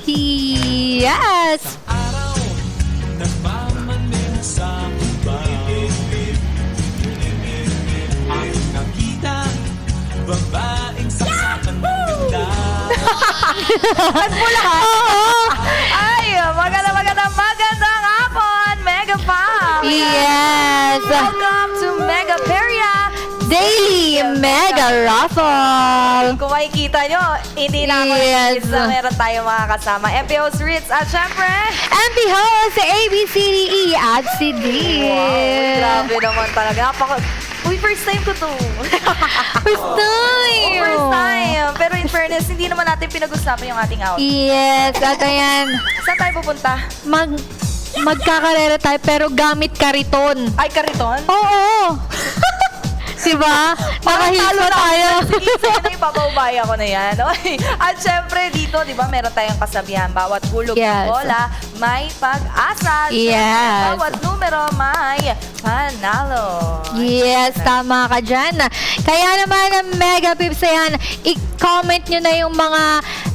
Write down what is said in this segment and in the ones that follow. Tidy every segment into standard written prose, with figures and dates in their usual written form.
Yes! Nagmula ka? Oo! Ay, magandang hapon, Mega Pop! Yes! Welcome to Mega Peria! Daily Mega Raffle! Kung makikita nyo, hindi na ako Yes. nag-isa. Meron tayong mga kasama. MPO's Ritz at syempre, MP host sa ABCDE at si D. wow, grabe naman talaga. Uy, first time ko to. First time! First time. Pero in fairness, hindi naman natin pinag-usapan yung ating outfit. Yes, at ayan, Saan tayo pupunta? magkakarera tayo pero gamit kariton. Ay, Kariton? Oo! Diba? Nakahilo tayo. Sige, na ipapaubaya ko na yan. Okay. At syempre dito, di ba, meron tayong kasabihan. Bawat hulog Yes. ng bola, may pag-asa. Yes. Bawat numero, may panalo. Yes, tama ka dyan. Kaya naman ang Mega Pips, ayan, i-comment nyo na yung mga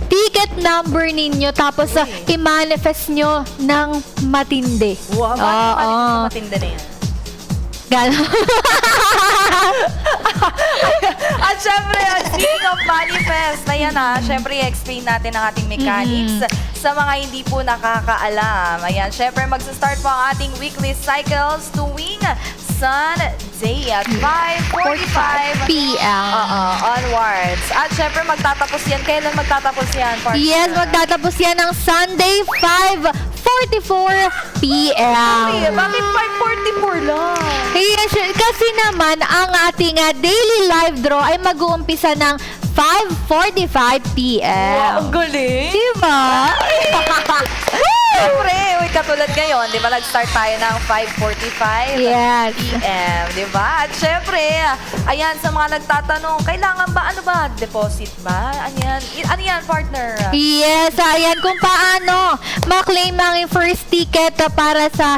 ticket number ninyo tapos i-manifest nyo ng matindi. Wow, Oo. matinda na yan. Gano'n. At syempre, speaking of manifest, na yan syempre i-explain natin ang ating mechanics sa mga hindi po nakakaalam. Ayan, syempre magsa-start po ang ating weekly cycles tuwing Sunday at 5:45 PM. Onwards. At syempre magtatapos yan. Kailan magtatapos yan, partner? Yes, magtatapos yan ng Sunday, 5:44 PM. Uy, bakit 5:44 lang? Yes, kasi naman ang ating daily live draw ay mag-uumpisa ng 5:45 PM. Wow, ang galing! Diba? Siyempre, katulad ngayon, di ba, nag-start tayo ng 5:45 Yes. PM, di ba? At syempre, ayan, sa mga nagtatanong, kailangan ba, ano ba, deposit ba? Ano yan, partner? Yes, ayan kung paano ma-claim ang first ticket para sa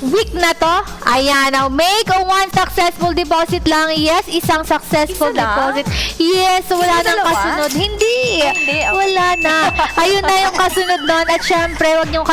week na to. Ayan, now make one successful deposit lang. Yes, isang successful Isa lang? deposit. Yes, wala Hindi nang dalawa? kasunod. Hindi. Hindi, okay. Wala na. Ayun na yung kasunod doon. At syempre, huwag niyong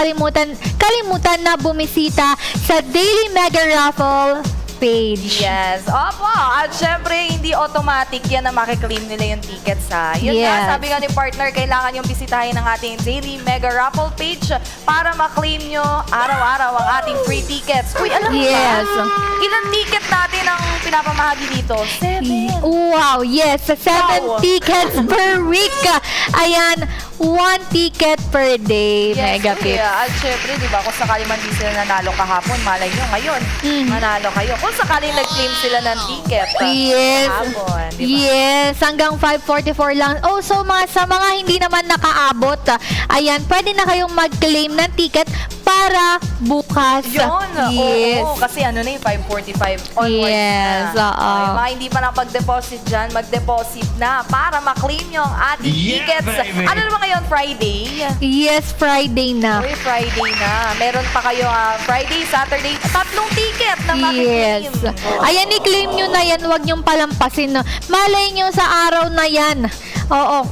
kalimutan na bumisita sa Daily Mega Raffle page. Yes. Opo. At syempre, hindi automatic yan na makiklaim nila yung tickets, ha? Yun Yes. nga, sabi nga ni partner, kailangan yung bisitahin ng ating Daily Mega Raffle page para maklaim nyo araw-araw ang ating free tickets. Uy, alam mo Yes. ba? Ilang ticket natin ang pinapamahagi dito? 7. Wow, yes. 7 Wow. tickets per week. Ayan, 1 ticket per day. Mega Pips. At syempre, di ba, kung sakali man di sila nanalo kahapon, malay nyo ngayon, manalo kayo. Kung sakali nag-claim sila ng ticket, Yes. kahapon, di ba? Yes, hanggang 5:44 lang. Oh, so sa mga hindi naman nakaabot, ayan, pwede na kayong mag-claim ng ticket para bukas. Yun, Yes. oo, kasi ano na yung 5:45 onwards Yes, na. oo. Ay, mga hindi pa nakapag-deposit dyan, mag-deposit na para ma-claim nyo ang ating tickets. Ano naman ngayon, Friday? Yes, Friday na. Uy, Friday na. Meron pa kayo Friday, Saturday, 3 ticket na Yes. makiklaim. Ayan, i-claim nyo na yan. Huwag nyong palampasin. No? Malay nyo sa araw na yan. Oo.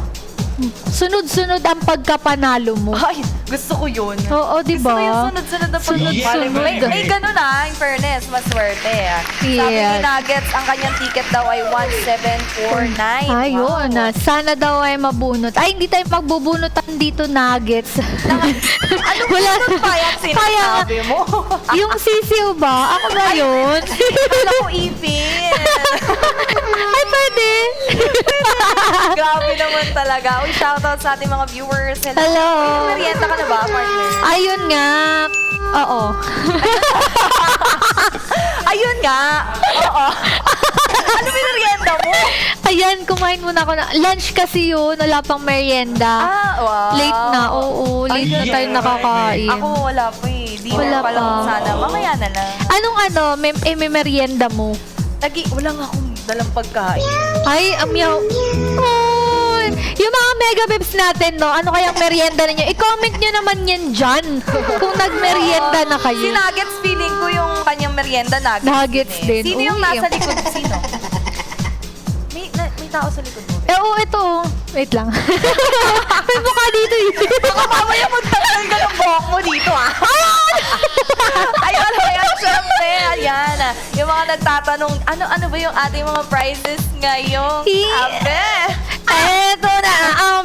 Sunod-sunod ang pagkapanalo mo. Ay, gusto ko yun. Oo, di Gusto ko yung ba? sunod-sunod na Sunod-sunod. pagkapanalo. May ganun in fairness, maswerte. Sabi ni Yes. Nuggets, ang kanyang ticket daw ay 1749. Ayun, Wow. sana daw ay mabunot. Ay, hindi tayo magbubunutan dito, Nuggets. Anong Wala. bunot pa yung sinasabi mo? Yung sisiw ba? Ako ba yun? Wala ko ipin. Ay, pwede. Grabe naman talaga. Uy, shoutout sa ating mga viewers. Hello. Uy, merienda ka na ba, partner? Ayun nga. Oo. Ayun nga. Oo. Ano merienda mo? Ayan, kumain muna ako na. Lunch kasi yun. Wala pang merienda. Wow. Late na. Oo, late na tayo nakakain. Ako wala pa eh. Di Wala pa lang pa. sana. Mamaya na lang. Anong may merienda mo? Wala nga akong dalang pagkain. Ay, amyaw. Ay, yung mga Mega Pips natin, no? Ano kayang merienda ninyo? I-comment nyo naman yan dyan. Kung nag-merienda na Si kayo. Nuggets, feeling ko yung kanyang merienda Nuggets. Nuggets din. Sino yung Uy. nasa likod? Sino? May tao sa likod mo. Eh, oo, ito. Wait lang. May mukha dito eh. Baka mamaya magtanggal ka ng buhok mo dito, ah. Ayun, syempre, ayan. Yung mga nagtatanong, ano ba yung ating mga prizes ngayong gabi? Eto na ang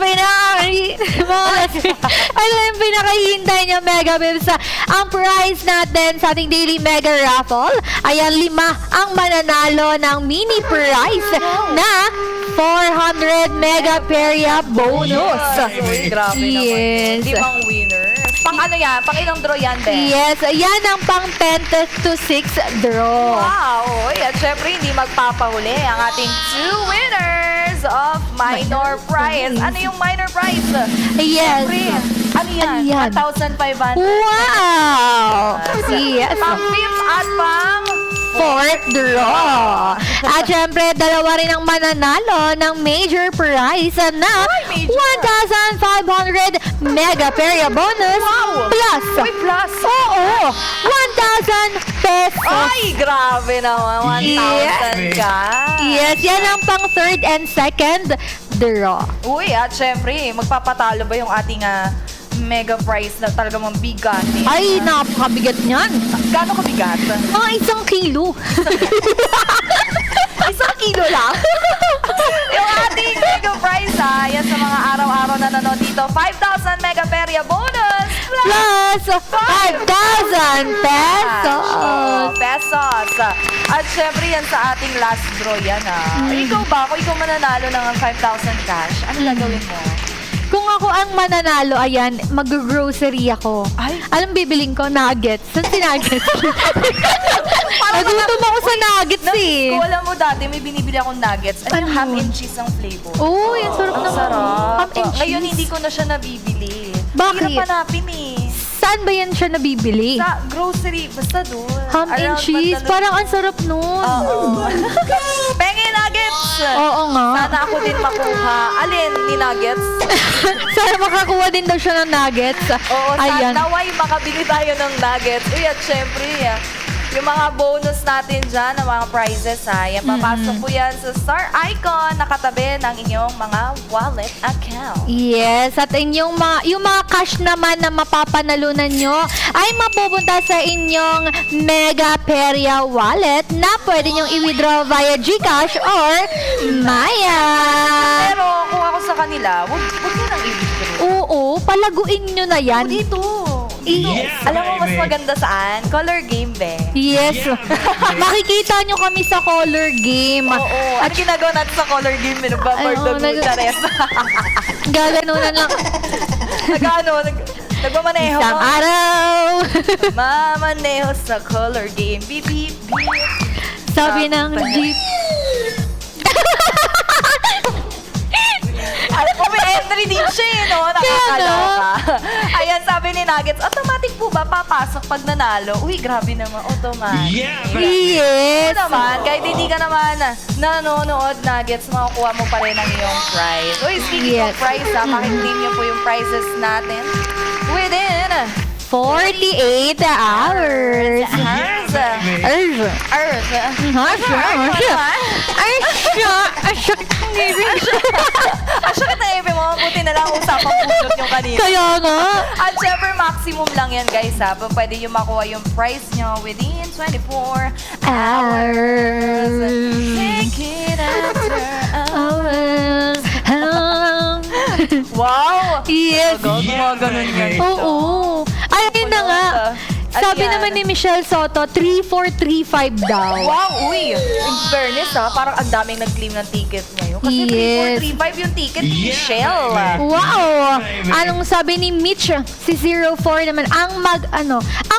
ano yung pinakahihintay niyo, Mega Bibs? Ang prize natin sa ating daily Mega Raffle, ayan, 5 ang mananalo ng mini prize na 400 Mega Peria bonus. Uy, grabe Yes. naman. 5 winners. Pang ano yan? Pang ilang draw yan, Be? Yes, yan ang pang 10 to 6 draw. Wow! Uy, at syempre, hindi magpapahuli ang ating 2 winners of minor prize. Ano yung minor prize? Yes. Syempre, ano yan? Ano yan? 1,500. Wow! Yes. Pang 5th at pang 4th draw. At syempre, dalawa rin ang mananalo ng major prize na Ay, major. 1,500 Mega Peria bonus Wow! plus. Uy, plus! Oo! 1,000 pesos. Ay, grabe naman. 1,000 ka. Yes, yan ang pang 3rd and 2nd draw. Uy, at syempre, magpapatalo ba yung ating mega prize na talagang mabigat? Ay, napakabigat niyan. Gano'ng kabigat? Mga 1 kilo. 1 kilo lang? Yung ating mega prize, yan sa mga araw-araw na nanonood dito, 5,000 Mega Peria bonus Plus 5,000 pesos. pesos. At syempre yan sa ating last draw yan, Ikaw ba? Kung ikaw mananalo ng 5,000 cash, ano gagawin mo? Kung ako ang mananalo, ayan, mag-grocery ako. Ay. Alam bibiling ko? Nuggets. Saan si Nuggets? Nagutom ako sa nuggets eh. Kung alam mo dati, may binibili akong nuggets. Ano yung Ano? ham and cheese ang flavor? Oh, yan sarap Ang naman. sarap. Ham and cheese. Ngayon, hindi ko na siya nabibili. Bakit? Hirap hanapin eh. Saan ba yan siya nabibili? Sa grocery, basta doon. Ham and Around cheese. Mandaluyong. Parang ang sarap nun. Oo. Pengi nuggets! Oo nga. Sana ako din makuha. Alin ni nuggets? Sana makakuha din daw siya ng nuggets. Oo, Ayan. sana naway makabili tayo ng nuggets. Uy, at syempre, yung mga bonus natin dyan, ng mga prizes, yan, papasok po yan sa star icon nakatabi ng inyong mga wallet account. Yes, at yung mga cash naman na mapapanalunan nyo ay mapupunta sa inyong Mega Peria wallet na pwede nyong i-withdraw via GCash or Maya. Pero kung ako sa kanila, wag mo nang i-withdraw. Oo, palaguin nyo na yan. Dito. Yeah, Alam mo, mas baby. maganda saan? Color game, be. Yes. Yeah, baby. Makikita nyo kami sa color game. Oo. Ano ginagawa natin sa color game? Ay, oo, Nagbabardog Chares. Gaganunan lang. Nagmamaneho. Isang araw. Mamaneho sa color game. Beep, beep, beep. Sabi ng jeep. Alam ko, may entry din siya eh, no? Nakakaloka. Ayan, sabi ni Nuggets, automatic po ba papasok pag nanalo? Uy, grabe naman, automatic. Yeah, baby. Yes. Ito naman, kahit hindi ka naman nanonood, Nuggets, makukuha mo pa rin ang iyong prize. Uy, speaking of Yes. prize, makiklaim niyo po yung prizes natin within 48 hours. Earth. Earth. Earth. Ang sakit na ebe mo, buti na lang usapang bunot yung kanina. Kaya nga. At syempre, maximum lang yan, guys, ha? Pwede yung makuha yung price nyo within 24 Hours. Take it after Hours. Wow! Yes. Mga ganun yan. Oo. Ayun na nga. Ano Sabi yan? naman ni Michelle Soto, 3435 daw. Wow, uy! In fairness, ha? Parang ang daming nag-claim ng ticket ngayon. Kasi Yes. 3435 yung ticket ni Yeah, Michelle. baby. Wow! Baby. Anong sabi ni Mitch, si 04 naman, ang maganda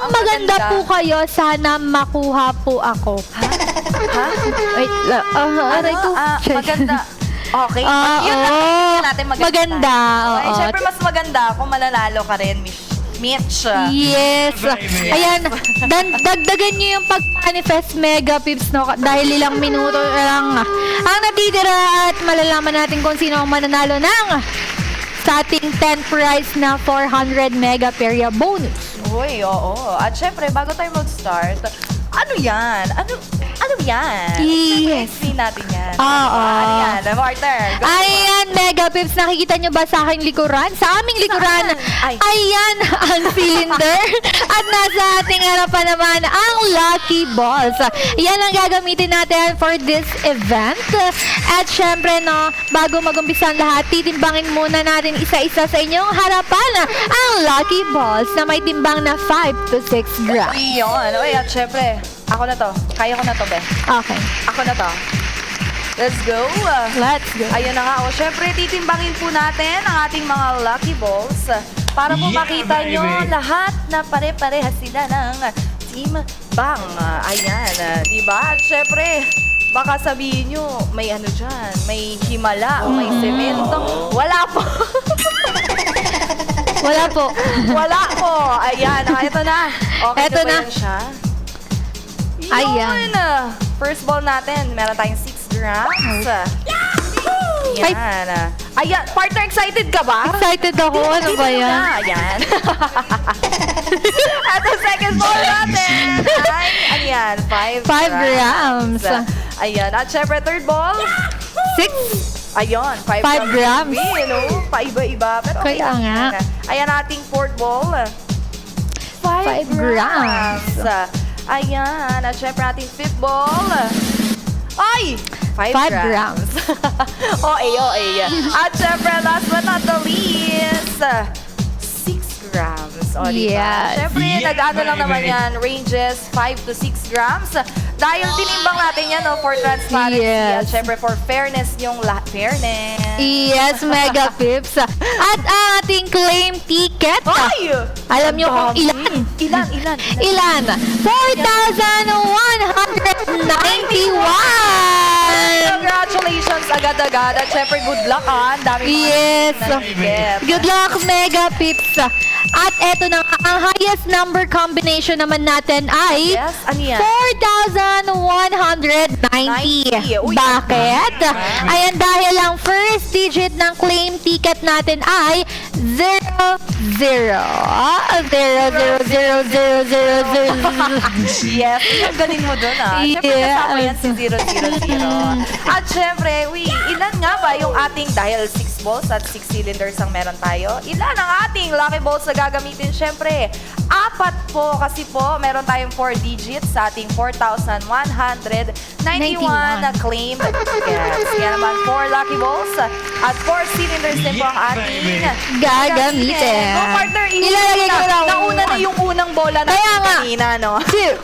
maganda. po kayo, sana makuha po ako. Ha? Wait, aray ko. Maganda. Okay. Yun lang tingnan natin maganda. Maganda, Ay, oo. syempre mas maganda kung malalalo ka rin, Mitch. Yes. Baby. Ayan, dagdagan nyo yung pag-manifest Mega Pips, no? Dahil ilang minuto lang ang natitira at malalaman natin kung sino ang mananalo ng sa ating 10 prize na 400 Mega Peria bonus. Uy, oo. At syempre, bago tayo mag-start, ano yan? Ano yan? Yes. Explain natin yan. Oo. Ano yan? Partner. Go. Ayan, Mega Pips, nakikita nyo ba sa aking likuran? Sa aming likuran, Ay. ayan ang cylinder. At nasa ating harapan naman ang Lucky Balls. Yan ang gagamitin natin for this event. At syempre, no, bago mag-umpisa ang lahat, titimbangin muna natin isa-isa sa inyong harapan ang Lucky Balls na may timbang na 5 to 6 grams. Iyon. Uy, at syempre, ako na to. Kaya ko na to, be. Okay, Ako na to. Let's go. let's go. Ayun na nga. O, syempre, titimbangin po natin ang ating mga lucky balls para po Yeah, makita nyo baby. lahat na pare-parehas sila ng Team Bang. Ayan, diba? At syempre, baka sabihin nyo, may ano dyan, may himala, may semento. Wala po. Wala po. Wala po. Ayan, ito na. Okay Eto na ba na. yan siya? Ayan. Yun. First ball natin, meron tayong 6 grams. Ayan. Ayan, partner, excited ka ba? Excited ako. Ano ba yan? Ayan. At ang second ball natin ay, ano yan, 5 5 grams. Ayan. At syempre, third ball, 6. ayun, 5 5 grams. Paiba-iba. Pero okay Kaya lang nga. yan. Ayan, ating fourth ball, 5 5 grams. Ayan. At syempre, ating fifth ball, ay! 5 5 grams. OA. At syempre, last but not the least, 6 grams. O, diba? Yes. Syempre, Yeah, nag-ano lang naman baby. yan, ranges 5 to 6 grams. Dahil tinimbang natin yan, no, for transparency. At Yes. syempre, for fairness yung fairness. Yes, Mega Pips. At ang ating claim ticket. Ay! Alam nyo kung Dami. ilan? Ilan? Ilan? 4,191! Congratulations agad-agad. At syempre, good luck, Ang dami mga Yes. nanigit. Good luck, Mega Pips. At eto na, ang highest number combination naman natin ay Yes, ano yan? 4,190. 90. Uy. Bakit? Ayan, dahil ang first digit ng claim ticket natin ay 00. 0, 0, 0, 0, 0, 0. Yes, ang galing mo doon Siyempre Yes. kasama yan si 000. At syempre, ilan nga ba yung ating, dahil 6 balls at 6 cylinders ang meron tayo, ilan ang ating lucky balls na gagamitin? Syempre, 4 po kasi po, meron tayong 4 digits sa ating 4,191 na claim tickets. Kaya naman, 4 lucky balls at 4 cylinders din po ang ating Gagamitin. Go, partner, Ilalagay ko na. Nauna na yung unang bola natin Kaya nga. kanina, no? 2,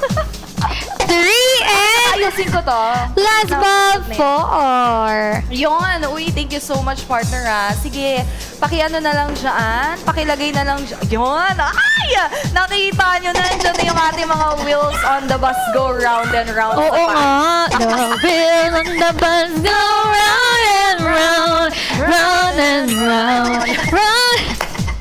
3, and Ayusin ko to. last ball 4. Yun. Uy, thank you so much, partner, Sige, pakiano na lang dyan. Pakilagay na lang dyan. Yun. Ay! Nakita nyo na dyan yung ating mga wheels on the bus go round and round. Oo sa nga. The wheel on the bus go round and round, round and round, round.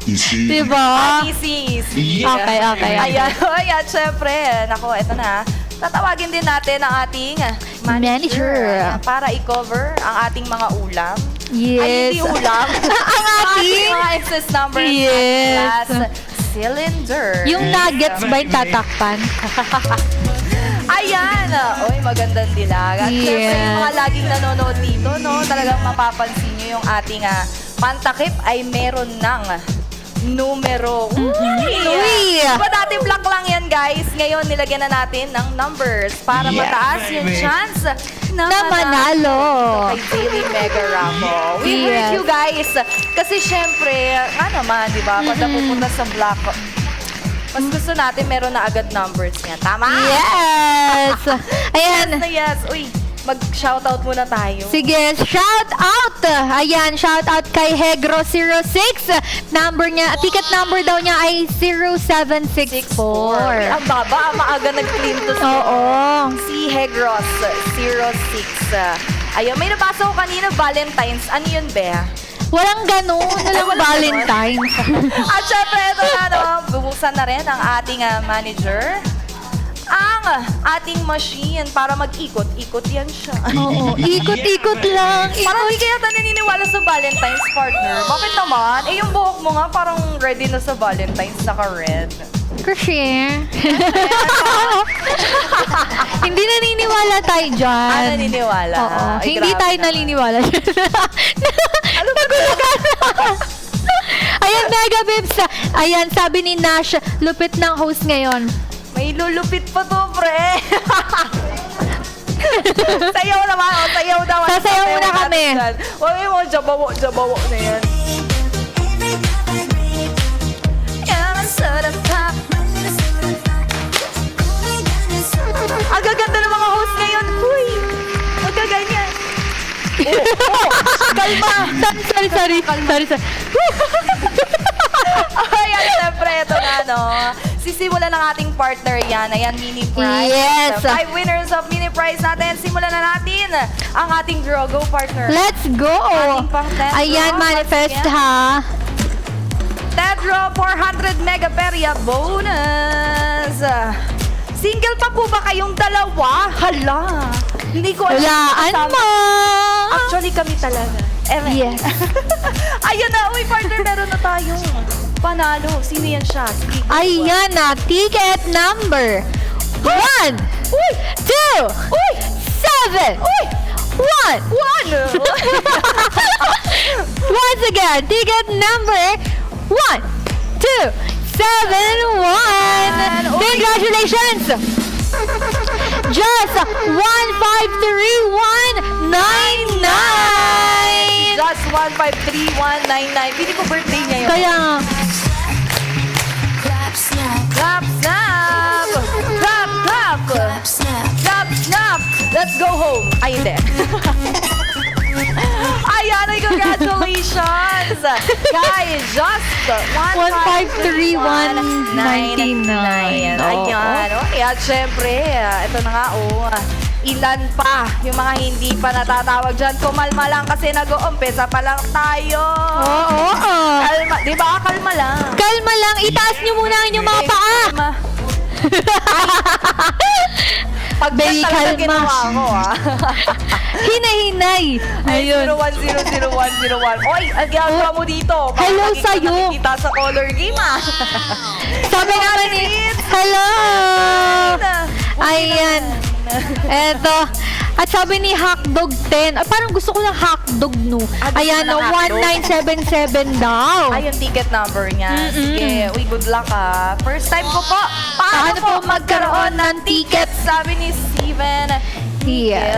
Diba? Easy. Okay. Ayan. Ayan, syempre. Nako, eto na. Tatawagin din natin ang ating Manager. Ayan, para i-cover ang ating mga ulam. Ay, Yes. hindi ulam. Ang ating mga excess numbers. Yes. Class cylinder. yung nuggets ba yung tatakpan? Ayan! Uy, magandang dilag. At syempre, Yes. yung mga laging nanonood dito, no, talagang mapapansin nyo yung ating pantakip ay meron ng numero. Uy! Diba dati black lang yan, guys? Ngayon, nilagyan na natin ng numbers para Yeah, mataas yung baby. chance na Na manalo. kay Daily Mega Raffle. We Yes. heard you guys. Kasi syempre, naman, di ba? Pag napupunta sa black, mas gusto natin meron na agad numbers niya. Tama? Yes! Ayan. Yes. Uy, mag-shoutout muna tayo. Sige, shout out! Ayan, shout out kay Hegro06. Number niya, ticket number daw niya ay 0764. Ang baba, maaga nag-claim to Oo. si Hegros 06. Ayun, may nabasa ko kanina, Valentine's. Ano yun, Bea? Walang ganun. Walang Walang Valentine's. At syempre, ito na, no, bubuksan na rin ang ating manager. Ang ating machine para mag-ikot-ikot yan siya. Oo. Ikot-ikot lang. Parang hindi kaya tayo naniniwala sa Valentine's, partner. Bakit naman? Eh, yung buhok mo nga parang ready na sa Valentine's, naka-red. share. Hindi naniniwala tayo dyan. Naniniwala. Oo. Ay, Hindi grabe tayo naman. naniniwala. Nagulugan. Ayan, Mega Bibs. Ayan, sabi ni Nash, lupit ng host ngayon. May lulupit pa to, pre. Sayaw naman, sayaw daw. Sasayaw muna kami. Huwag mo, jabawo na yan. Ang gaganda ng mga host ngayon. Uy, magkaganyan. Kalma. Sorry. Ayan, siyempre, ito na, no? Sisimulan ng ating partner yan. Ayan, mini prize. Yes. The 5 winners of mini prize natin. Simulan na natin ang ating draw. Go, partner. Let's go! Ating pang test Ayan, draw. manifest Once ha. Tedro, 400 megaperia bonus. Single pa po ba kayong dalawa? Hala. Hindi ko alam. Hulaan Kasama- mo! Actually, kami talaga. Yes. Ayun na. Uy, partner, meron na tayo. Panalo. Sino yan siya? Sige, go. Ayan na, ticket number 1, 2, 7, 1. Once again, ticket number 1, 2, 7, 1. Uy. Congratulations! Just 153199. Just 153199. Pili ko birthday niya yun. Kaya nga, Clap, snap! Clap! Clap, snap! Let's go home! Ay, hindi. Ayan, ay congratulations! Guys, just 153199. Ayan, oh. Ayan, syempre, ito na nga, oh. Ilan pa yung mga hindi pa natatawag dyan. Kumalma lang kasi nag-uumpisa pa lang tayo. Oo. Kalma, di ba? Kalma lang. Kalma lang, itaas niyo muna ang inyong mga paa. Pag Baby, talaga kalma. ginawa ko, Hinay-hinay. Ay, Ayun. 010101. Oy, ang ginagawa mo dito. Baka Hello lagi ka sa'yo. nakikita sa color game, Sabi nga ni, hello! Ayan. Eto. At sabi ni Hotdog 10, parang gusto ko ng hotdog, no? Ah, gusto Ayan, mo no, ng hotdog? 1977 daw. Ay, yung ticket number niya. Sige, uy, good luck First time ko po. Paano po magkaroon ng ticket? Sabi ni Steven Yes.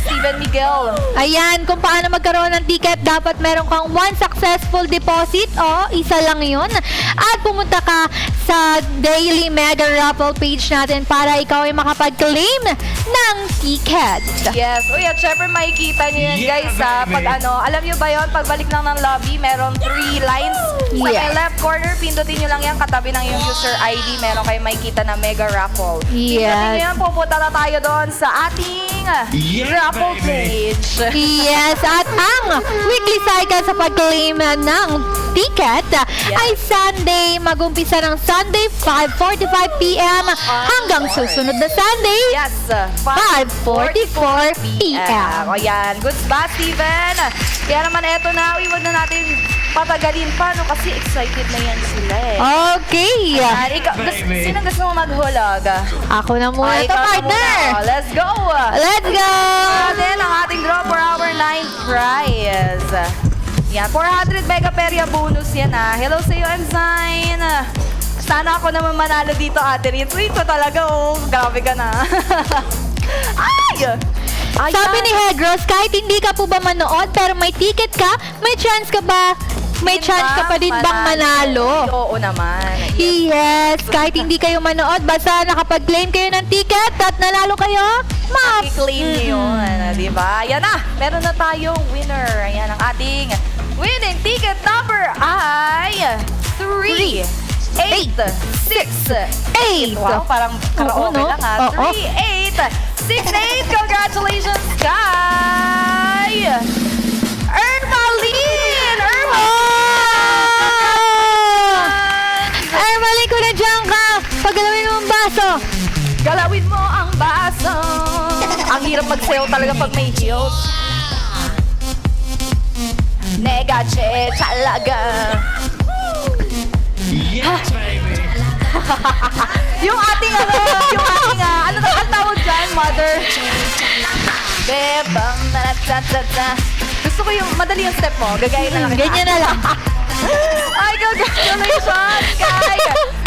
Steven Miguel. Ayan, kung paano magkaroon ng ticket, dapat meron kang 1 successful deposit. Isa lang yun. At pumunta ka sa Daily Mega Raffle page natin para ikaw ay makapag-claim ng ticket. Yes. Uy, at syempre makikita niyo yan, Yeah, guys, baby. pag alam niyo ba yon, pagbalik lang ng lobby, meron 3 lines. Sa may Yeah. left corner, pindutin niyo lang yan, katabi ng yung user ID, meron kayo makikita na Mega Raffle. Pindutin Yes. niyo yan, pupunta na tayo doon sa ating Yeah, Raffle baby. page. Yes, at ang weekly cycle sa pag-claim ng ticket ay Sunday, mag-umpisa ng Sunday 5:45 p.m. hanggang susunod na Sunday. Yes, 5:44 p.m. O yan, goods ba, Steven? Kaya naman eto na, iwag na natin patagalin pa, no? Kasi excited na yan sila eh. Okay. Yan, ikaw, Baby. sino gusto mo maghulog? Ako na muna ito, Ikaw na partner. muna. Let's go! Let's go! Then, ang ating draw for our 9th prize. Yan, 400 megaperia bonus yan Hello sa iyo, Ensign. Sana ako naman manalo dito, Ate Rin. Sweet ko talaga, oh. Grabe ka na. Ay! Ayan. Sabi ni Hedros, kahit hindi ka po ba manood pero may ticket ka, may chance ka ba? May chance ka pa din bang manalo? Oo naman. Yes, kahit hindi kayo manood, basta nakapag-claim kayo ng ticket at nanalo kayo, I-claim niyo yun, di ba? Ayan na, meron na tayong winner. Ayan ang ating winning ticket number ay 3, 8, 6, 8. Wow, parang karaoke Oo, no? lang Oo. 3, 8, 6, 8. Congratulations, Sky! Ermalyn! Ermalyn, kung nandiyan ka, paggalawin mo ang baso. Galawin mo ang baso. Ang hirap magsayaw talaga pag may heels. Negache talaga. Yes, baby. Yung ating ano ang tawag dyan, mother? Bebang, gusto ko yung, madali yung step mo. Gagayin na lang. Ganyan na lang. Ay, congratulations kay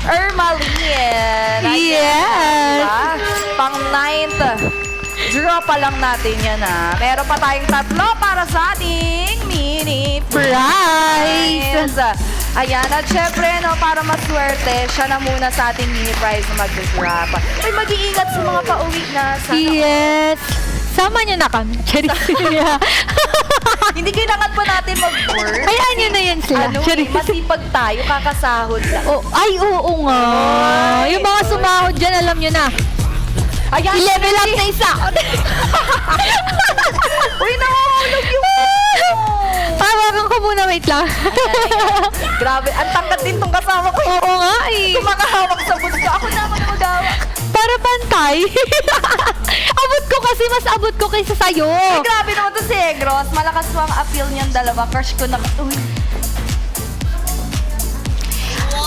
Ermalyn. Yes. Diba? Pang 9th. Draw pa lang natin yan Meron pa tayong 3 para sa ating mini Prize. Ayan, at syempre, para maswerte, siya na muna sa ating mini prize na mag-drop. Ay, mag-iingat sa mga pauwi na sa... Yes. Sama niyo na kami. Hindi kailangan pa natin mag-work. Hayaan niyo na yan sila. Masipag tayo, kakasahod lang. Oh, ay, oo nga. Ay, Yung mga sumahod dyan, alam nyo na. Ayan, I-level up na isa. Uy, nakahulog yung... Tawagan ko muna, wait lang. Grabe, ang tangkad din tong kasama ko. Oo nga eh. Kumakahawak sa busto. Ako na mag-hawak. Para pantay. Abot ko kasi, mas abot ko kaysa sa'yo. Ay, grabe naman to si Egros. Malakas mo ang appeal niyang dalawa. Crush ko na... Uy.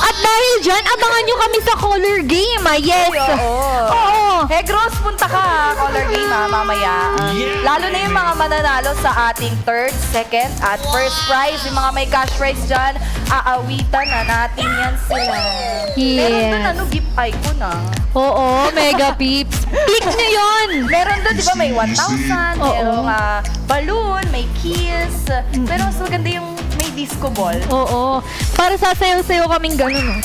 At dahil dyan, abangan nyo kami sa color game. Yes. Ay, oo. Oo. Egros, punta ka. Color game mamaya. Lalo na yung mga mananalo sa ating 3rd, 2nd, at 1st prize. Yung mga may cash prize dyan, aawitan na natin yan sila. Meron Yes. doon gift icon Oo, Mega Peeps. Click nyo yun. Meron doon, di ba, may 1,000, Oo. merong balloon, may kiss. Pero mas maganda yung may disco ball. Oo. Para sasayaw-sayaw kaming ganun.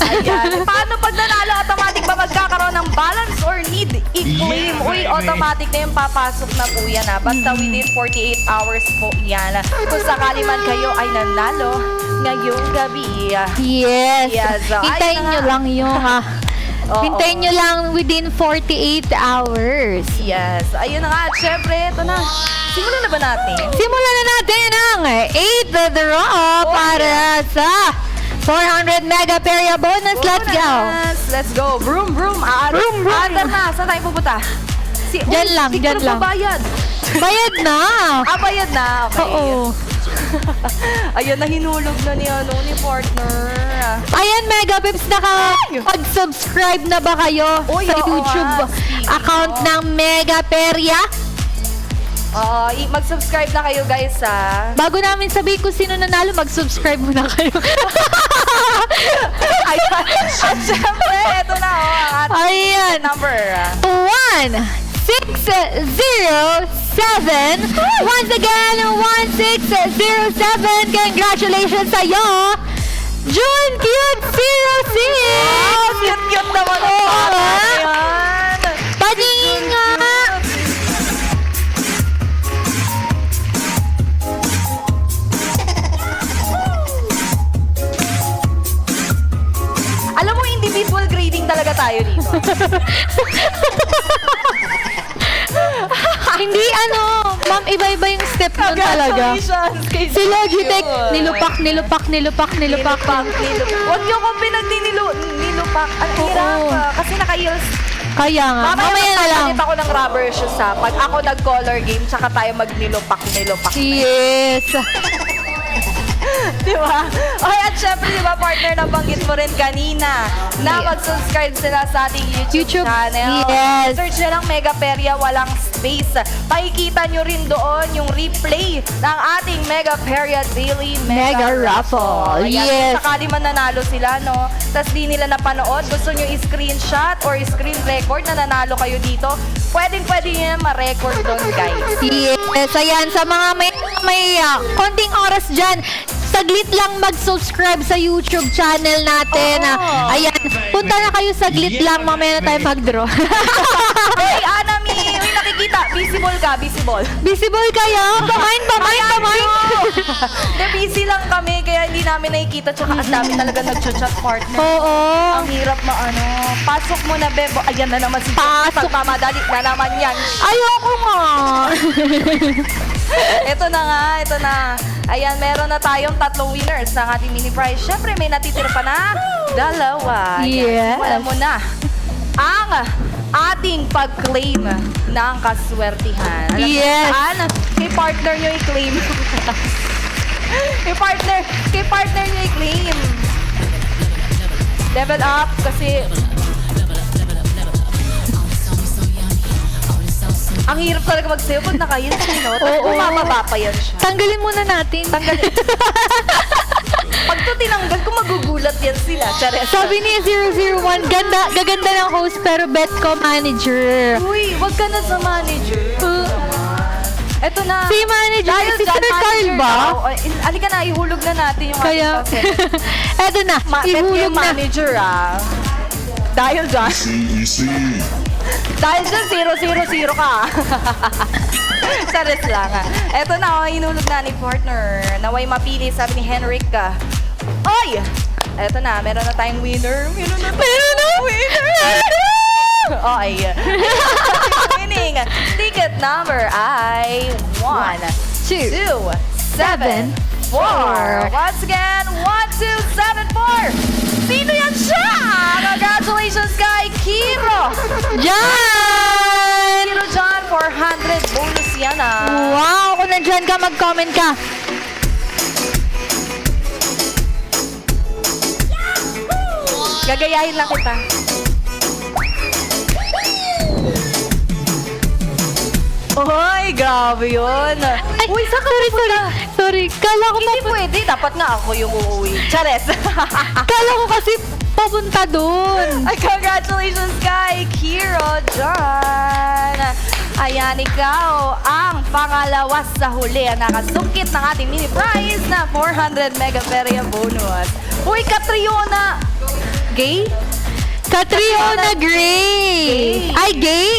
Ayan. Paano pag nanalo, automatic ba magkakaroon ng balance or need i-claim? Uy, automatic na yung papasok na po yan Basta within 48 hours po yan. Kung sakali man kayo ay nanalo ngayong gabi. Yes. Yes. Hintayin Ayun na nyo nga. lang yung Oo. hintayin nyo lang within 48 hours. Yes. Ayun na nga. At syempre, ito na. Simulan na ba natin? Simulan na natin ang 8th draw para sa 400 Mega Peria bonus. Let's go. Bonus. Let's go. Vroom, vroom. Vroom, vroom. Aandar na. Saan tayo pupunta? Dyan lang, Di ko dyan na lang. babayad. Bayad na. Bayad na. Okay. Oo. Ayun na, hinulog na ni partner. Ayan, Mega Pips, nakapag-subscribe na ba kayo Uy, sa oo YouTube nga. Speaking account of. ng Mega Peria? Mag-subscribe na kayo guys Bago namin sabihin kung sino nanalo, mag-subscribe muna kayo. Ayan. At syempre, ito na ang ating Ayan. number. 1607. Once again, 1607. Congratulations sa'yo, June Cute 06. Cute naman Oo, ang bata ah. na yan. Paningin nga. Alam mo, individual grading talaga tayo dito. Hindi ma'am, iba-iba yung step nun talaga. Congratulations kay Si Logitech, June. nilupak. Nilupak. Huwag niyo kong nilupak. Ang hirap kasi naka-heels. Kaya nga, mamaya na lang. Mamaya ako ng rubber shoes pag ako nag-color game, tsaka tayo mag-nilupak. Yes. Di ba? Okay, at syempre, di ba, partner, nabanggit mo rin kanina na mag-subscribe sila sa ating YouTube channel. Yes. Search nyo lang Mega Peria, walang space. Pakikita nyo rin doon yung replay ng ating Mega Peria Daily Mega Raffle. Ayan, Yes. kung sakali man nanalo sila, no? Tapos di nila napanood, gusto nyo i-screenshot or screen record na nanalo kayo dito, pwede nyo na ma-record doon, guys. Yes, ayan, sa mga may konting oras dyan, saglit lang mag-subscribe sa YouTube channel natin. Oo. Ayan, punta na kayo saglit lang, mamaya na tayo mag-draw. Hey, Anami! Uy, nakikita. Visible ka, visible. Visible kayo? Pamain. Hindi, busy lang kami, kaya hindi namin nakikita. Tsaka ang dami talaga nag-chat partner. Oo. Ang hirap pasok mo na, Bebo. Ayan na naman si Pasok. Pagmamadali na naman yan. Ayoko nga. Ito na. Ayan, meron na tayong 3 winners ng ating mini prize. Siyempre, may natitira pa na 2. Yes. Wala mo na ang ating pag-claim ng kaswertihan. Alam mo Yes. saan? Kay partner nyo i-claim. kay partner nyo i-claim. Level up kasi ang hirap talaga magsayo pag naka-heels, no? Oo. Bumababa pa yan siya. Tanggalin muna natin. Tanggalin. Pag ito tinanggal ko, magugulat yan sila. Chares. Sabi ni 001, gaganda ng host pero bet ko manager. Uy, wag ka na sa manager. Eto na. Si manager, Dahil si dyan, Sir Carl manager ba? daw. Alika na, ihulog na natin yung Kaya, ating paset. eto na, ihulog Yung na. manager, ah. Dahil dyan. Easy. Dahil dyan, 0-0-0 ka. Charis lang, ah. Eto na, oh, inulog na ni partner. Naway mapili, sabi ni Henrik. Oy! Eto na, meron na tayong winner. Meron na winner! Oy. Winning ticket number ay 1, 2, 7, 4. Once again, 1, 2, 7, 4. Sino yan siya? Congratulations kay Kiro. Jan! Kiro John, 400 bonus yan ah. Wow, kung nandyan ka, mag-comment ka. Gagayahin lang kita. Oy, grabe yun. Ay, Uy, saan ka sorry, pupunta? sorry. Kala ko, Hindi pwede. Dapat nga ako yung uuwi. Chares. kala ko kasi papunta dun. Ay, congratulations kay Kiro John. Ayan, ikaw ang pangalawa sa huli ang nakasungkit ng ating mini prize na 400 Mega Feria bonus. Uy, Catriona! Gay? Catriona Gray. Gay. Ay, gay.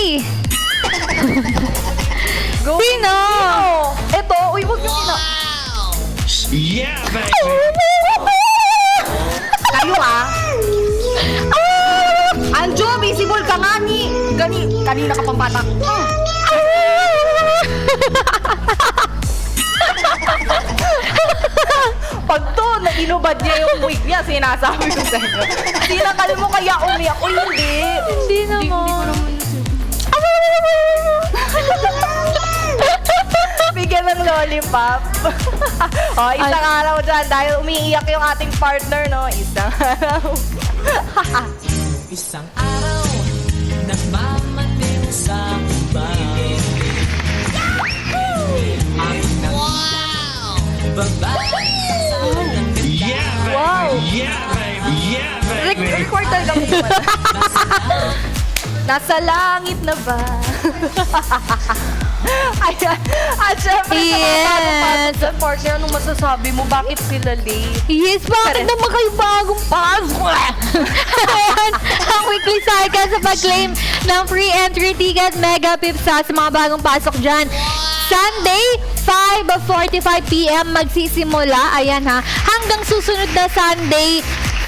Go. Sino? Ito, uy, wag yung ina... Yeah, baby. Kayo ah! Anjo, visible ka nga ni... Kanina ka pang bata. Pag to, nainubad niya yung wig niya, sinasabi ko sa inyo. Sinakal mo kaya umiyak. Uy, hindi. Hindi naman. Hindi ko naman bigyan ng lollipop. O, isang araw dyan dahil umiiyak yung ating partner, no? Isang araw. Isang araw, nagmamating sa bahay. Aking nakita, babae sa langit. Yeah, baby. Wow. Yeah, baby. Yeah, baby. Record talaga mo yun. Nasa langit na ba? Ayan. At syempre, Yes. sa partner, anong masasabi mo? Bakit sila late? Yes, bakit Correct. naman kayo bagong pasok? Ayan, ang weekly cycle sa pag-claim ng free entry ticket Mega Pipsa sa mga bagong pasok dyan. Sunday, 5:45 p.m. magsisimula. Ayan ha. Hanggang susunod na Sunday,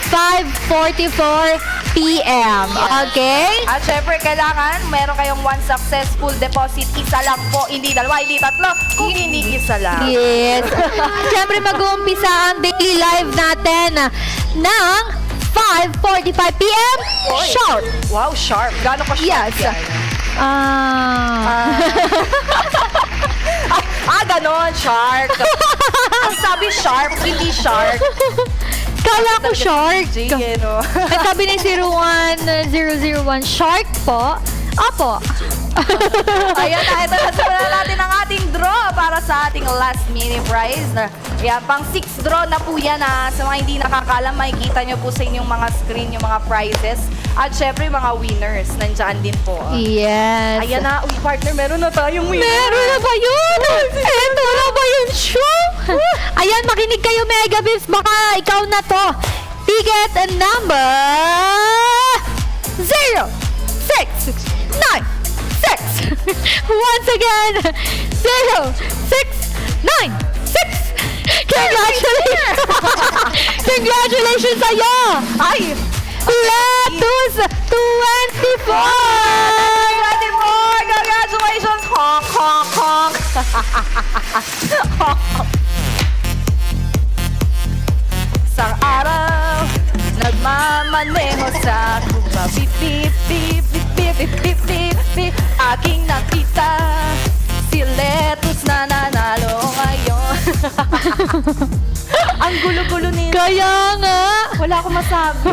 5:44 p.m. Okay? At syempre, kailangan meron kayong one successful deposit. Isa lang po, hindi dalawa, hindi tatlo, kung hindi isa lang. Yes. Siyempre, mag-uumpisa ang daily live natin ng 5:45 p.m. Oy. Sharp. Wow, sharp. Gano'n ka sharp Yes. yan? Ganon, shark. Ang sabi sharp, hindi shark. Kala ko shark. Sige, no? At sabi ni 01001, shark po? Opo. Ayan na, ito na simulan natin ang ating draw para sa ating last mini prize. Ayan, pang 6 draw na po yan ha. Sa mga hindi nakakaalam, makikita nyo po sa inyong mga screen yung mga prizes. At syempre, mga winners, nandyan din po. Yes. Ayan na, uy partner, meron na tayong winner. Meron na ba yun? Eto na ba yun, show? Ayan, makinig kayo, Mega Bips. Baka ikaw na to. Ticket number 0, 6, 9, 6. Once again, 0, 6, 9, 6. Congratulations! Congratulations sa'yo! Ay! Letus 24! Congratulations! Honk, honk, honk! Isang araw, nagmamaneho sa kuba. Bip, bip, bip, bip, bip, bip, bip, bip, bip. Aking nakita, si Letus na nanalo ngayon. Ang gulo-gulo nila. Kaya nga! Wala akong masabi.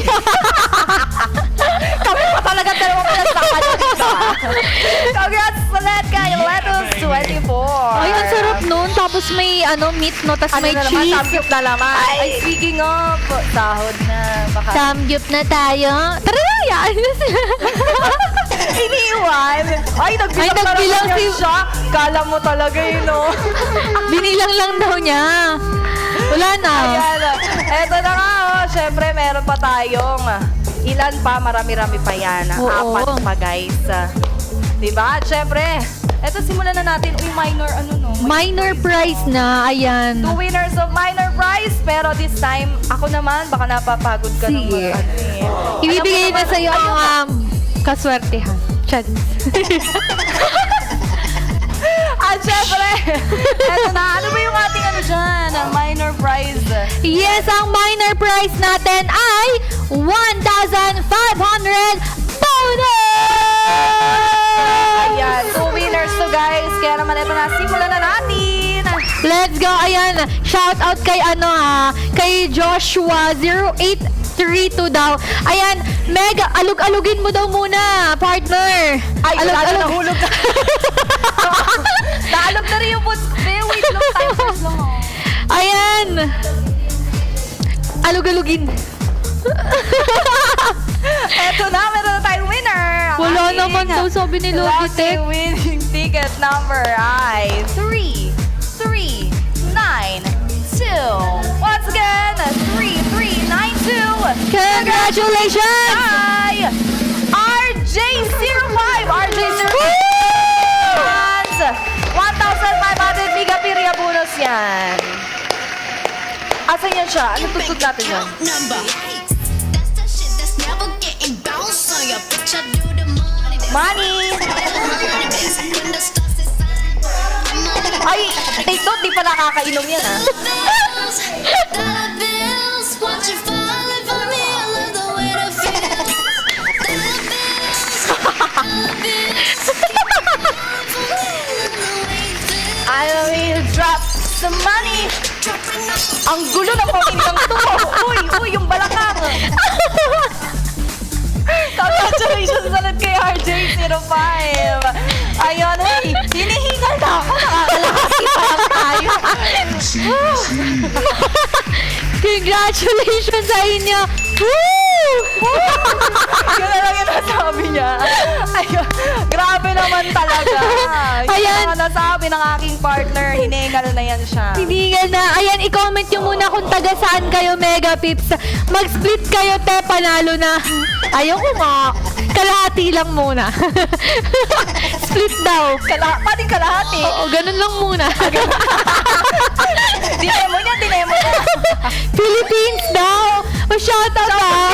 Kami pa talaga dalawang pinagsakan dito. Congrats sa Letka, yung Letos 24. Ay, ang sarap nun. Tapos may meat, no? Tapos Ano may na naman, cheese. samgyup na naman. Ay, speaking of, sahod na. Baka Samgyup na tayo. Tara na, yan na sila. iniiwan. Ay, nagbilang Ay, na nagbilang naman si- siya. Kala mo talaga yun, no? Binilang lang daw niya. Wala na. Ayan. Eto na nga, oh. Siyempre, meron pa tayong ilan pa, marami-rami pa yan. Oo. 4 pa, guys. Diba? At siyempre, eto simulan na natin. Uy, minor, Minor prize na. Ayan. 2 winners of minor prize. Pero this time, ako naman, baka napapagod ka Sige. ng Ibibigay na sa'yo ang kaswertehan. Chad. At syempre, eto na. Ano ba yung ating dyan? Ang minor prize. Yes, ang minor prize natin ay 1,500 bonus! Ayan, 2 winners to, guys. Kaya naman, eto na. Simulan na natin. Let's go. Ayan, shout out kay kay Joshua 0832 daw. Ayan, Meg, alug-alugin mo daw muna, partner. Ay, wala na nahulog na. Naalog na rin yung boots. Wait lang, time first lang. Ayan. Alug-alugin. Eto na, meron na tayong winner. Ang Wala ating naman daw, sabi ni Logitech. lucky winning ticket number ay 3392. Once again, 3392. Congratulations! Ay, RJ05. RJ05. 1,500 Megapiria bonus yan. Asan yan siya? Ano tutug natin yan? Number. That's the shit that's never getting bounced on your bitch. I do the money. Money! When the stars is signed. Ay, take note, di pa nakakainom yan ah. Bills, dollar bills. Watch you falling for me. I love the way that feels. Dollar bills, dollar bills. I will drop some money. Dropping off. Ang gulo ng pamilya to. Uy, yung balakang. Congratulations ulit kay RJ05. Ayun, uy, hinihingal na ako. Nakakalaki pa lang tayo. Congratulations sa inyo! Woo! Yun na lang yung nasabi niya. Ayun, grabe naman talaga. Yun Ayan. ang nasabi ng aking partner. Hiningal na yan siya. Hindi nga na. Ayan, i-comment nyo muna kung taga saan kayo, Mega Pips. Mag-split kayo, te, panalo na. Ayaw ko nga. Kalahati lang muna. Split daw. Pating kalahati. Oo, ganun lang muna. Dinemo niya. Philippines daw. O, shoutout ah.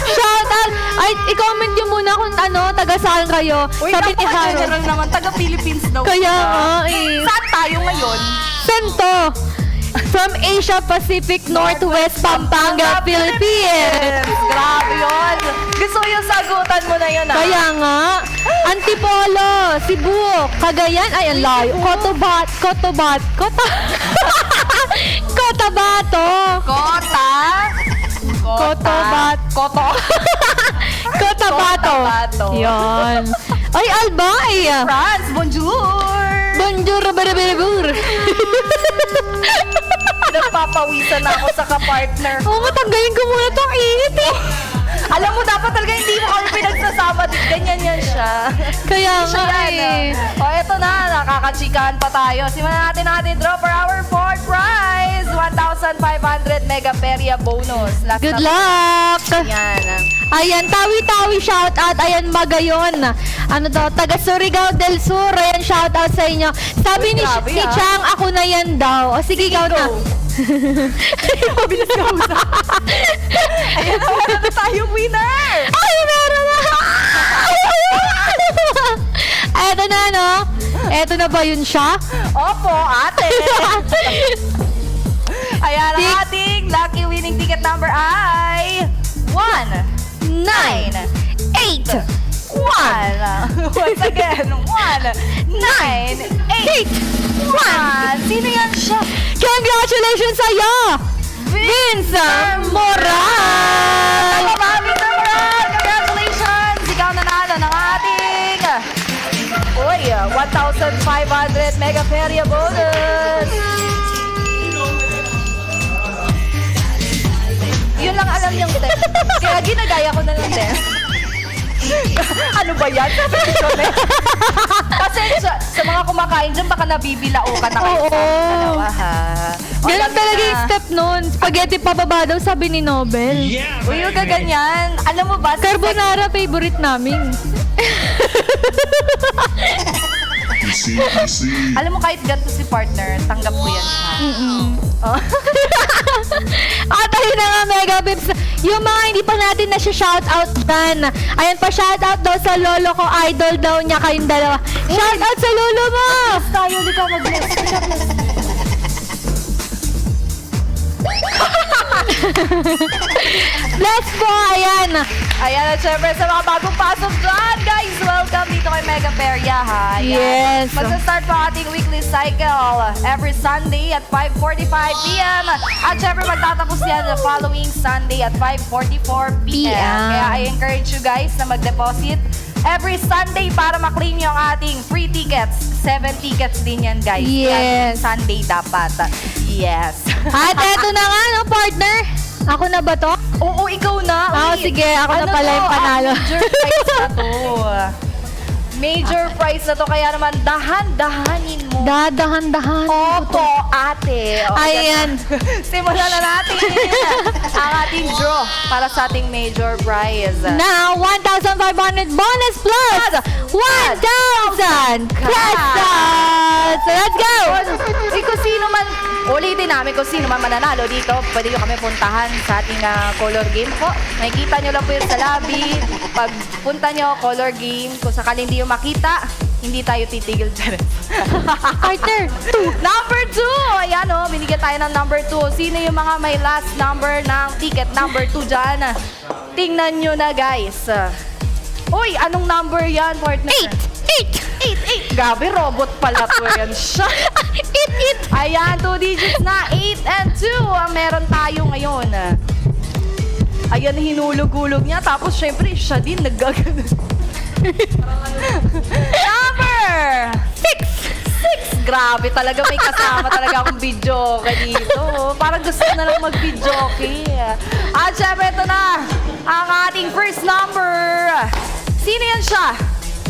Shoutout. Ay, i-comment nyo muna kung taga saan kayo. Uy, Sabi ni Harold. general naman. Taga-Philippines daw. Kaya siya. nga eh. Saan tayo ngayon? Saan to? From Asia Pacific Northwest Pampanga, Philippines. Grabe yun. Gusto ko yung sagutan mo na yun, ah. Kaya nga, Antipolo, Cebu, Cagayan, ay ang layo. Cotabato. Kota. Cotabato. Cotabato. Yan. Ay, Albay. France, bonjour. Bonjour, barabirabur. Nagpapawisan na ako sa kapartner. Oo, matanggalin ko muna itong init eh. Alam mo, dapat talaga hindi mo kami pinagsasama. Ganyan yan siya. Kaya Siya nga yan, eh. O, eto na. Nakakachikaan pa tayo. Simulan natin ang ating draw for our fourth prize. 1,500 Megaperia bonus. Last Good na- luck! Yan. Ayan, tawi-tawi shoutout. Ayan, Magayon. Ano daw, taga Surigao del Sur. Ayan, shoutout sa inyo. Sabi Uy, ni, grabe, ni ah. Chang, ako na yan daw. O sige, ikaw na. go. Mabilis ka usap. Ayan na, meron na tayong winner. Ay, meron na! Eto na, no? Eto na ba yun siya? Opo, ate. Ayan, ang Tik- ating lucky winning ticket number ay 1, 9, 8, 1, 1. Once again, 1, 9, 8, 1. Sino yan siya? Congratulations sa'yo! Vince Moral! Tama ba, Mr. Moral? Congratulations! Ikaw nanalo ng ating 1,500 Mega Feria bonus! Yun lang alam yung step. Kaya ginagaya ko na lang din. Ano ba yan? Sabi ko na. Kasi sa mga kumakain dyan, baka nabibilao ka na kayo sa Oo. dalawa, ha? O, Ganun alam mo talaga na. yung step nun. Spaghetti pababa daw, sabi ni Nobel. Yeah, Uy, huwag ka baby. ganyan. Alam mo ba? Carbonara, favorite namin. PC. Alam mo, kahit ganito si partner, tanggap ko yan siya. Oh. At ayun na nga, Mega Pips. Yung mga hindi pa natin na shoutout dyan. Ayan pa, shoutout daw sa lolo ko. Idol daw niya kayong dalawa. Shoutout sa lolo mo! Tayo, di ka mag-bless. Bless po, ayan. Ayan, at syempre sa mga bagong pasok dyan, guys, welcome dito kay Mega Feria, ha? Ayan. Yes. Magsa-start po ang ating weekly cycle every Sunday at 5:45 p.m. At syempre magtatapos yan the following Sunday at 5:44 p.m. Kaya I encourage you guys na mag-deposit every Sunday para maklaim nyo ang ating free tickets. 7 tickets din yan, guys. Yes. Kaya Sunday dapat. Yes. At eto na nga, no, partner. Ako na ba to? Oo, ikaw na. Oo, Uy, sige, ako na ano pala to? yung panalo. Ang major prize na to. Major prize na to, kaya naman dahan-dahanin mo. Dadahan-dahan. Opo, ate. O, Ayan. Simulan na natin ang ating draw para sa ating major prize. Now, 1,500 bonus plus 1,000 pesos! So, let's go! Kung sino man, ulitin namin kung sino man mananalo dito, pwede nyo kami puntahan sa ating color game po. Makikita nyo lang po yun sa lobby. Pag punta nyo, color game. Kung sakali hindi yung makita, hindi tayo titigil dyan. Partner, Number 2! Ayan o, binigyan tayo ng number 2. Sino yung mga may last number ng ticket number 2 dyan? Tingnan nyo na, guys. Uy, anong number yan, partner? 8! Gabi, robot pala po yan siya. 8! Ayan, 2 digits na. 8 and 2 ang meron tayo ngayon. Ayan, hinulog-hulog niya. Tapos, syempre, siya din naggagano. Number 6! Grabe talaga, may kasama talaga akong video dito. Parang gusto ko na lang mag-video, okay? At syempre, ito na ang ating first number. Sino yan siya?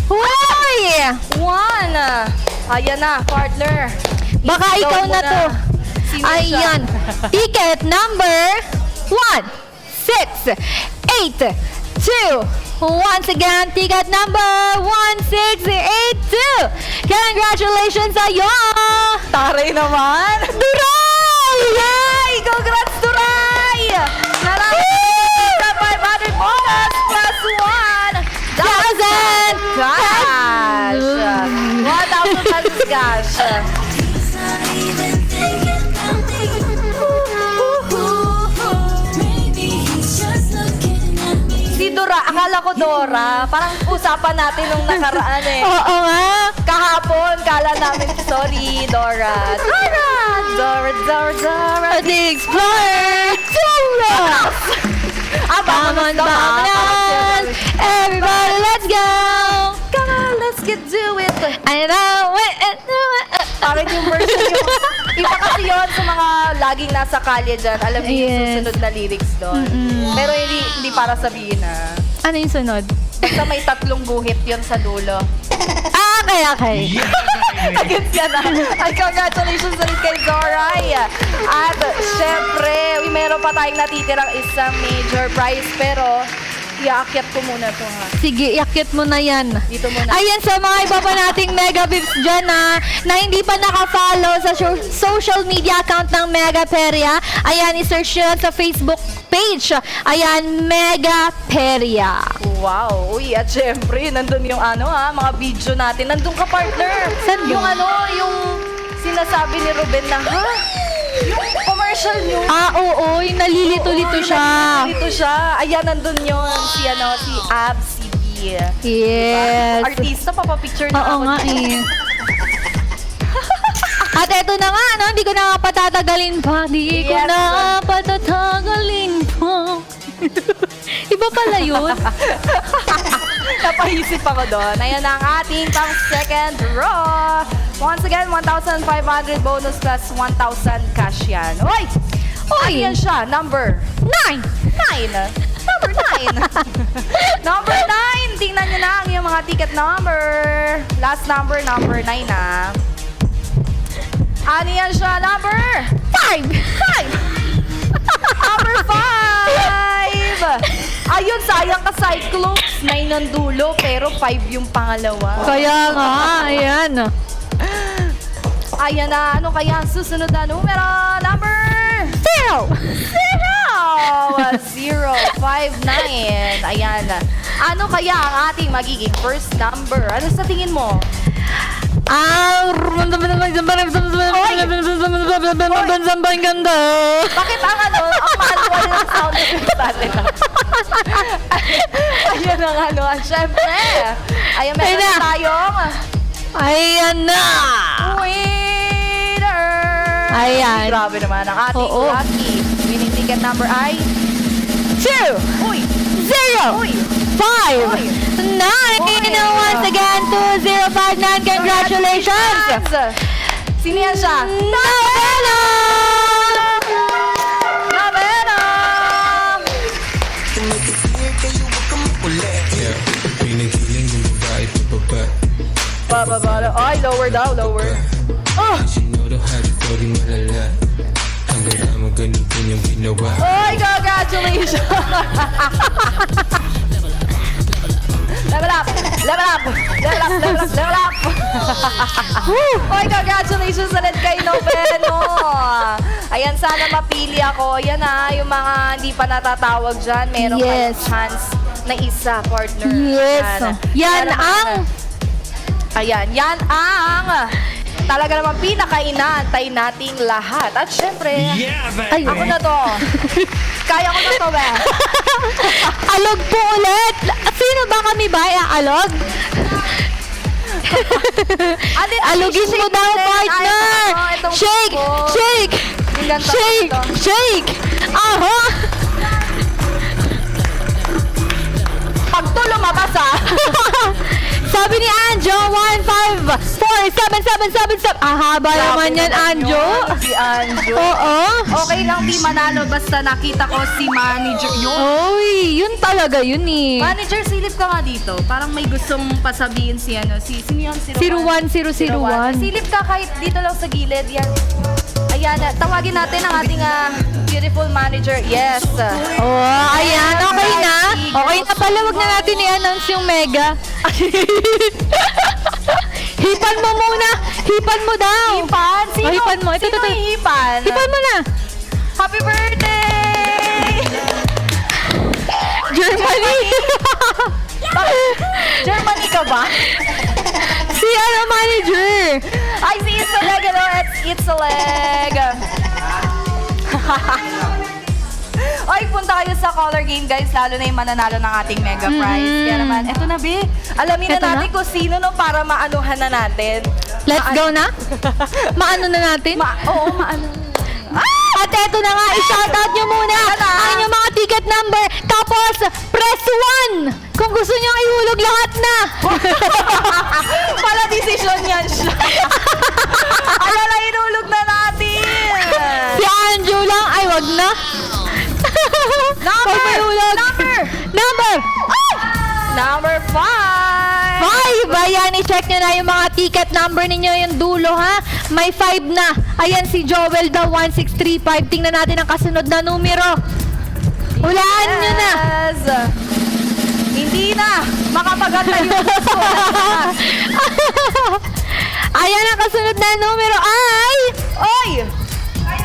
Hoy! 1. Ayan na, partner. Baka Ikaw ikaw na muna. to. Sino siya? Ayan. Ticket number 1, 6, 8, 2. Once again, ticket number 1682. Congratulations sa'yo! Taray naman. Duray! Yay! Congrats, Duray! Nanalo sa 500 bonus plus 1,000 cash! 1,000 pesos cash. He's not even thinking about me. Maybe he's just looking at me. Si Dora, akala ko Dora. Parang usapan natin nung nakaraan eh. Oo nga. Kahapon, kala namin, sorry, Dora. Dora. The Explorer! Dora! Come on, Bamanan! Everybody, let's go! Come on, let's get do it. I know it. Parang yung version yung... Iba kasi yun sa mga laging nasa kalye dyan. Alam niyo yung Yes. susunod na lyrics doon. Pero hindi para sabihin na. Ano yung sunod? Basta may 3 guhit yun sa dulo. Okay. Yeah, baby. Agad ka na. At congratulations ulit kay Zoray. At syempre, meron pa tayong natitirang isang major prize. Pero, iaakyat ko muna to ha. Sige, iakit mo na yan. Dito muna. Ayan, sa mga iba pa nating Mega Pips dyan na hindi pa naka-follow sa social media account ng Mega Feria. Ayan, i-search nyo sa Facebook page. Ayan, Mega Feria. Wow. Uy, at syempre, nandun yung mga video natin. Nandun ka, partner. Saan Yung yun? yung sinasabi ni Ruben na, yung commercial nyo. Oo, yung nalilito-lito siya. Dito siya. Ayan, nandun yun. Si Abs, si B. Yes. Artista, papapicture na Oo ako nga dyan. eh. At eto na nga, no? Hindi ko na nga patatagalin pa. Di ko Yes. na nga patatagalin pa. Iba pala yun. Napaisip ako doon. Ayan na ang ating pang second draw. Once again, 1,500 bonus plus 1,000 cash yan. Uy! Ano yan siya? Number 9! 9. Number 9. Number 9. Tingnan nyo na ang iyong mga ticket number. Last number 9 na. Ano yan siya? Number 5. 5. Number 5. Ayun, sayang ka Cyclops. 9 ang dulo, pero 5 yung pangalawa. Kaya nga, ayan. Ayan na, ano kaya ang susunod na numero? Number 0! 059. Ayan. Ano kaya ang ating magiging first number? Ano sa tingin mo? Ganda. Bakit ang manual ng sound effects natin? Ayan ang syempre. Ayan, meron Ayun na. tayong Ayan na! winner. Ayan. Grabe naman. Ang ating Oo. lucky winning ticket number ay 2! Uy! 0! Uy! 5! Uy. 9! Uy. Once again, 2059. Congratulations! Sino yan siya? Novena! Novena! Pinigiling yung babae pababa. Bababa. Ay, lower daw, lower. Oh! Sinuro hari ko rin malala. Hanggang na maganitin yung ginawa. Oy, congratulations! Level up! Level up! Level up! Level up! Level up! Oy, congratulations ulit kay Noveno! Ayan, sana mapili ako. Ayan na, yung mga hindi pa natatawag dyan, meron Yes. kayong chance na isa, partner. Yes. Yan Pero ang... Ayan, yan ang talaga naman pinaka-inaantay nating lahat. At syempre, Yeah, baby. ako na to. Kaya ko na to, be. Alog po ulit! Sino ba kami ba? Alog? Alugin mo daw, partner! Shake! Shake! Yung ganito, Shake! ganito. Shake! Aha! Pag to lumabas, Sabi ni Anjo, 1547777. Haba naman yan, Anjo. Si Anjo. Oo. Okay lang di manalo basta nakita ko si manager yun. Oy, yun talaga yun eh. Manager, silip ka nga dito. Parang may gustong pasabihin si sino yun? Si 01001. Silip ka kahit dito lang sa gilid. Yan. Ayan, tawagin natin ang ating beautiful manager. Yes. Oh, ayan. Okay na. Okay na pala. Wag na natin i-announce yung mega. Hipan mo muna. Hipan mo daw. Hipan? Sino? Oh, hipan mo. Ito, Sino ito. hipan? Hipan mo na. Happy birthday! Germany. Germany ka ba? Si manager. Ay, si It's a Leg, ano? It's a Leg. Ay, punta kayo sa color game, guys. Lalo na yung mananalo ng ating mega prize. Kaya naman, eto na, Be. Alamin na Eto na? natin kung sino, no, para maanuhan na natin. Let's go na. Maano na natin? Oo, maano. At eto na nga, i-shoutout nyo muna ang inyong mga ticket number. Tapos, press 1 kung gusto nyo ihulog lahat na. Pala desisyon yan siya. Alala, inulog na natin. Si Anjo lang, ay wag na. Number! Huwag mo ihulog. Number! Number 5. 5! Ayan, i-check nyo na yung mga ticket number ninyo, yung dulo ha. May 5 na. Ayan si Joel daw, 1635. Tingnan natin ang kasunod na numero. Hulaan nyo na. Yes. Hindi na. Makapaganda yung gusto. Ayan ang kasunod na numero ay... Oy!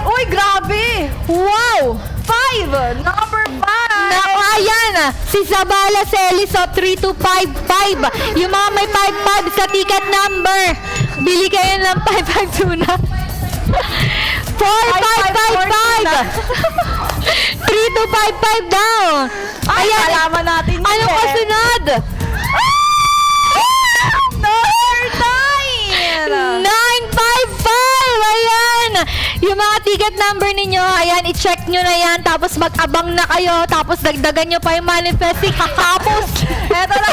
Uy, grabe! Wow! 5! Number 5! Naku, ayan! Si Zabala Celiso, 3255. Yung mga may 55 sa ticket number. Bili kayo ng 552 na. 4555! 3255 daw! Ay, Ayan! alaman natin yun Anong eh. kasunod? Ayan. 955! Ayan! Yung mga ticket number ninyo, ayan, i-check nyo na yan. Tapos mag-abang na kayo. Tapos dagdagan nyo pa yung manifesting. Tapos, Eto na.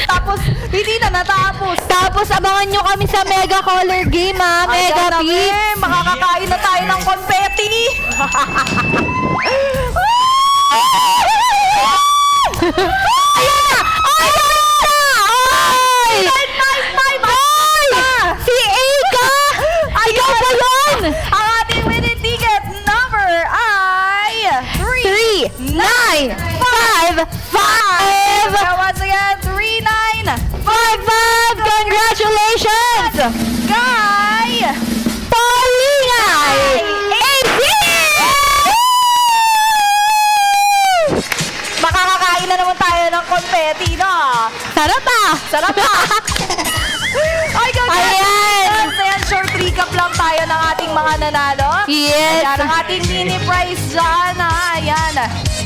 tapos, hindi na natapos. tapos abangan nyo kami sa Mega Color Game, ha? Mega Ayan na, Pips. be. Makakakain na tayo ng confetti. Ayan na! Ay! Ay! Ay! Si Eka! Ikaw ba yun? Ang ating winning ticket number ay 3955! Once again, 3955 Congratulations! Guy! Paulingay! 18! Makakakain na naman tayo ng confetti, no? Sarap ah! Sarap pa! Ay, Ayan! Ayan, short recap lang tayo ng ating mga nanalo. Yes! Ayan, ang ating mini prize dyan, ha? Ayan.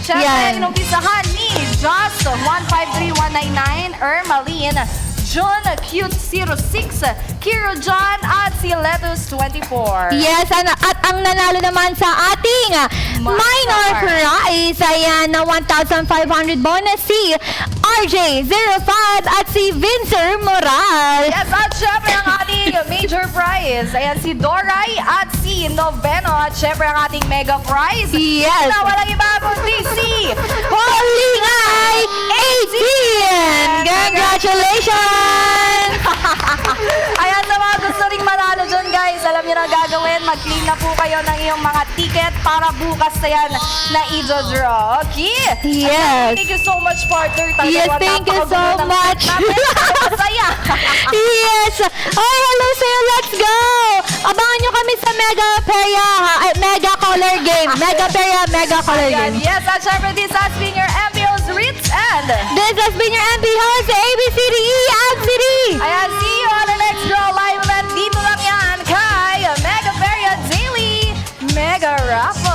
Siyempre, Yan. inumpisahan ni Just 153199, Ermaline, John Cute 06, Kiro John, at si Letus 24. Yes, at ang nanalo naman sa ating minor prize, ayan, na 1,500 bonus si RJ05 at si Vincer Moral. Yes, at syempre ang ating major prize. Ayan, si Doray at si Noveno. At syempre ang ating mega prize. Yes. Na walang iba kundi si Paulingay 18! Congratulations! Ayan, sa mga gusto ring manalo dyan, guys, alam niyo na ang gagawin. Mag-claim na po kayo ng iyong mga ticket para bukas na yan na i-draw. Okay? Yes. Thank you so much, partner. Talagang Yes, thank you so napakagulo ng much. Masaya. Yes! Ay, hello sa'yo, let's go! Abangan nyo kami sa Mega Peria, Mega Color Game. Mega Peria, Mega Color Ayan, Game. yes, at syempre, this has been your MBO's Ritz and This has been your MP host, ABCDE City. ayan, see you on the next draw live event. Dito lang yan kay Mega Feria Daily Mega Raffle.